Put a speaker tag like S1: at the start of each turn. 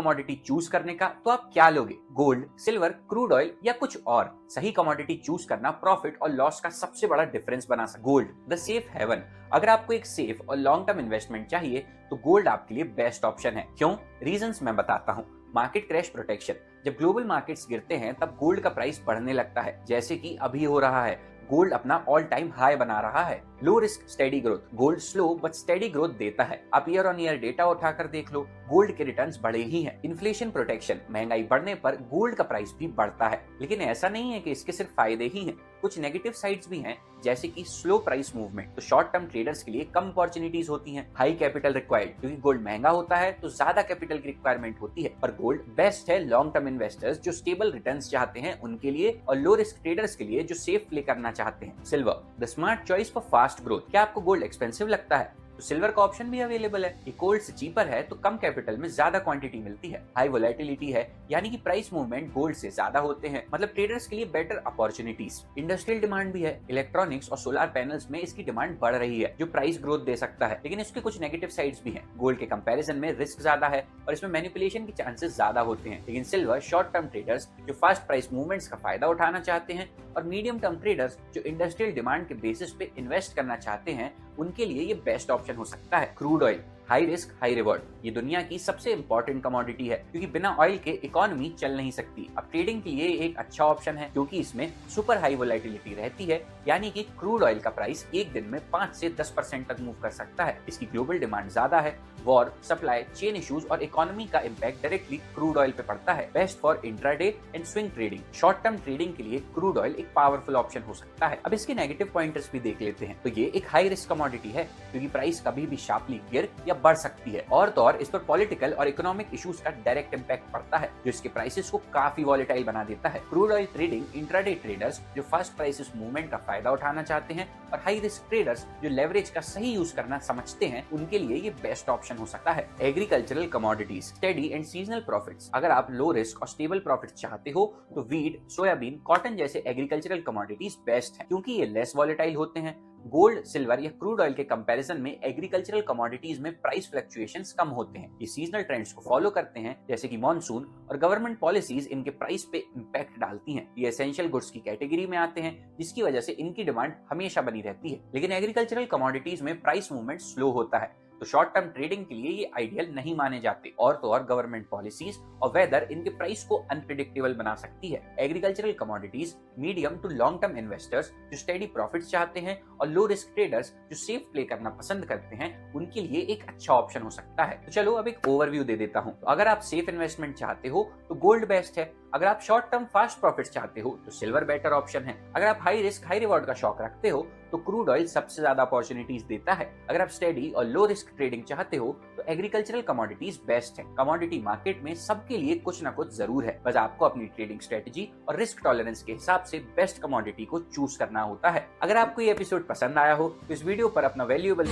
S1: Commodity choose करने का, तो आप क्या लोगे? गोल्ड, सिल्वर, क्रूड ऑयल या कुछ और? सही कमोडिटी चूज करना प्रॉफिट और लॉस का सबसे बड़ा डिफरेंस बना सकता है। Gold, the safe haven. अगर आपको एक सेफ और लॉन्ग टर्म इन्वेस्टमेंट चाहिए तो गोल्ड आपके लिए बेस्ट ऑप्शन है। क्यों? रीजंस मैं बताता हूँ। Market crash protection. जब ग्लोबल मार्केट्स गिरते हैं तब गोल्ड का प्राइस बढ़ने लगता है, जैसे कि अभी हो रहा है। गोल्ड अपना ऑल टाइम हाई बना रहा है। Low risk steady growth. Gold slow but steady growth देता है। आप ईयर ऑन ईयर डेटा उठाकर देख लो, गोल्ड के रिटर्न्स बढ़े ही हैं। Inflation protection. महंगाई बढ़ने पर गोल्ड का प्राइस भी बढ़ता है, लेकिन ऐसा नहीं है कि इसके सिर्फ फायदे ही हैं। कुछ नेगेटिव साइड्स भी हैं, जैसे कि स्लो प्राइस मूवमेंट। तो शॉर्ट टर्म ट्रेडर्स के लिए कम अपॉर्चुनिटीज होती हैं। हाई कैपिटल रिक्वायर्ड, क्योंकि गोल्ड महंगा होता है तो ज्यादा कैपिटल की रिक्वायरमेंट होती है। पर गोल्ड बेस्ट है लॉन्ग टर्म इन्वेस्टर्स जो स्टेबल रिटर्न्स चाहते हैं उनके लिए, और लो रिस्क ट्रेडर्स के लिए जो सेफ प्ले करना चाहते हैं। Silver, the smart choice for fast growth. क्या आपको गोल्ड एक्सपेंसिव लगता है? तो सिल्वर का ऑप्शन भी अवेलेबल है। ये गोल्ड से चीपर है तो कम कैपिटल में ज्यादा क्वांटिटी मिलती है। हाई वोलेटिलिटी है, यानी कि प्राइस मूवमेंट गोल्ड से ज्यादा होते हैं, मतलब ट्रेडर्स के लिए बेटर अपॉर्चुनिटीज। इंडस्ट्रियल डिमांड भी है। इलेक्ट्रॉनिक्स और सोलर पैनल्स में इसकी डिमांड बढ़ रही है, जो प्राइस ग्रोथ दे सकता है। लेकिन इसके कुछ नेगेटिव साइड्स भी हैं। गोल्ड के कंपैरिजन में रिस्क ज्यादा है और इसमें मैनिपुलेशन के चांसेस ज्यादा होते हैं। लेकिन सिल्वर शॉर्ट टर्म ट्रेडर्स जो फास्ट प्राइस मूवमेंट्स का फायदा उठाना चाहते हैं, और मीडियम टर्म ट्रेडर्स जो इंडस्ट्रियल डिमांड के बेसिस पे इन्वेस्ट करना चाहते हैं, उनके लिए ये बेस्ट ऑप्शन हो सकता है। Crude oil, high risk high reward. ये दुनिया की सबसे इंपॉर्टेंट कमोडिटी है, क्योंकि बिना ऑयल के इकोनॉमी चल नहीं सकती। अब ट्रेडिंग के लिए एक अच्छा ऑप्शन है, क्योंकि इसमें सुपर हाई वोलेटिलिटी रहती है, यानी कि क्रूड ऑयल का प्राइस एक दिन में 5 से 10% तक मूव कर सकता है। इसकी ग्लोबल डिमांड ज्यादा है। वॉर, सप्लाई चेन इश्यूज और इकोनॉमी का इम्पैक्ट डायरेक्टली क्रूड ऑयल पे पड़ता है। Best for intraday and swing trading. Short term trading के लिए क्रूड ऑयल एक पावरफुल ऑप्शन हो सकता है। अब इसके नेगेटिव पॉइंटर्स भी देख लेते हैं। तो ये एक हाई रिस्क कमोडिटी है, क्योंकि प्राइस कभी भी शार्पली गिर या बढ़ सकती है, और तो और इस पर पॉलिटिकल और इकोनॉमिक इश्यूज का डायरेक्ट इम्पैक्ट पड़ता है, जो इसके प्राइसेस को काफी वॉलेटाइल बना देता है। Crude oil trading intraday traders जो फास्ट प्राइसेस मूवमेंट का फायदा उठाना चाहते हैं, और हाई रिस्क ट्रेडर्स जो लेवरेज का सही यूज करना समझते हैं, उनके लिए ये बेस्ट ऑप्शन हो सकता है। Agricultural commodities, steady and seasonal profits. अगर आप लो रिस्क और स्टेबल प्रॉफिट चाहते हो तो वीट, सोयाबीन, कॉटन जैसे एग्रीकल्चरल कमोडिटीज बेस्ट हैं, क्योंकि ये लेस वॉलेटाइल होते हैं। गोल्ड, सिल्वर या क्रूड ऑयल के कंपैरिजन में एग्रीकल्चरल कमोडिटीज में प्राइस फ्लक्चुएशंस कम होते हैं। ये सीजनल ट्रेंड्स को फॉलो करते हैं, जैसे कि मॉनसून, और गवर्नमेंट पॉलिसीज इनके प्राइस पे इम्पैक्ट डालती हैं। ये एसेंशियल गुड्स की कैटेगरी में आते हैं, जिसकी वजह से इनकी डिमांड हमेशा बनी रहती है। लेकिन एग्रीकल्चरल कमोडिटीज में प्राइस मूवमेंट स्लो होता है, तो शॉर्ट टर्म ट्रेडिंग के लिए ये आइडियल नहीं माने जाते, और तो और गवर्नमेंट पॉलिसीज और वेदर इनके प्राइस को अनप्रिडिक्टेबल बना सकती है। Agricultural commodities medium to long term investors जो स्टेडी प्रॉफिट्स चाहते हैं, और लो रिस्क ट्रेडर्स जो सेफ प्ले करना पसंद करते हैं, उनके लिए एक अच्छा ऑप्शन हो सकता है। तो चलो अब एक ओवरव्यू दे देता हूँ। तो अगर आप सेफ इन्वेस्टमेंट चाहते हो तो गोल्ड बेस्ट है। अगर आप शॉर्ट टर्म फास्ट प्रॉफिट्स चाहते हो तो सिल्वर बेटर ऑप्शन है। अगर आप हाई रिस्क हाई रिवॉर्ड का शौक रखते हो तो क्रूड ऑयल सबसे ज्यादा अपॉर्चुनिटीज देता है। अगर आप स्टेडी और लो रिस्क ट्रेडिंग चाहते हो तो एग्रीकल्चरल कमोडिटीज बेस्ट है। कमोडिटी मार्केट में सबके लिए कुछ ना कुछ जरूर है, बस आपको अपनी ट्रेडिंग स्ट्रेटेजी और रिस्क टॉलरेंस के हिसाब से बेस्ट कमोडिटी को चूज करना होता है। अगर आपको ये एपिसोड पसंद आया हो तो इस वीडियो पर अपना वैल्यूएबल